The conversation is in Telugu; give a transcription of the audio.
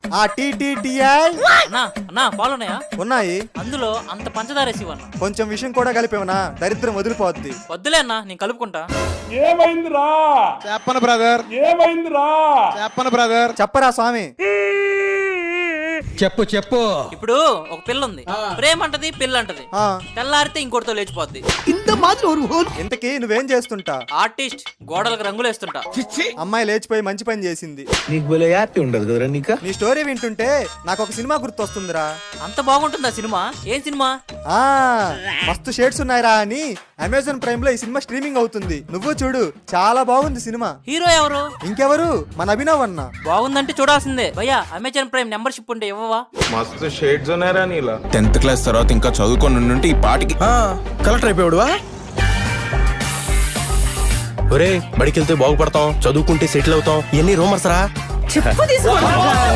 ఆ టీటీటీఐ అన్నా అన్నా పాలు ఉన్నాయా? ఉన్నాయి. అందులో అంత పంచదార వేసి ఇవ్వన్నా. కొంచెం విషయం కూడా కలిపేవనా, దరిద్రం వదిలిపోద్ది. వద్దులే అన్నా, నేను కలుపుకుంటా. ఏమైందిరా? చెప్పను బ్రదర్, ఏమైందిరా? చెప్పను బ్రదర్. చెప్పరా స్వామి. చెప్పు చెప్పు. ఇప్పుడు ఒక పిల్ల ఉంది, ప్రేమ అంటది, పిల్ల అంటది. ఆ, తెల్లారితే ఇంకోటితో లేచిపోద్ది. ఇంతకీ నువ్వేం చేస్తుంటా? ఆర్టిస్ట్, గోడలకు రంగులు వేస్తుంటా. అమ్మాయి లేచిపోయి మంచి పని చేసింది. నీకు భలే యాక్టి ఉండదు కదరా నీకు. నీ స్టోరీ వింటుంటే నాకు ఒక సినిమా గుర్తొస్తుందిరా. అంత బాగుంటుందా సినిమా? ఏం సినిమా? ఆ మస్తు షేడ్స్ ఉన్నాయిరా అని అమెజాన్ ప్రైమ్ లో ఈ సినిమా స్ట్రీమింగ్ అవుతుంది. నువ్వు చూడు, చాలా బాగుంది సినిమా. హీరో ఎవరు? ఇంకెవరు, మన అభినవ్ అన్న. బాగుందంటే చూడాల్సిందే. భయ్యా, అమెజాన్ ప్రైమ్ మెంబర్షిప్ ఉంటే ఇవ్వవా? మస్తు షేడ్స్ ఉన్నారా నీలా. 10th క్లాస్ తర్వాత ఇంకా చదువుకొని ఉంటే ఈ పాటికి కలెక్టర్ అయిపోయాడువా? ఒరే, బడికెళ్తే బాగుపడతాం, చదువుకుంటే సెటిల్ అవుతాం, ఎన్ని రూమర్స్ రా.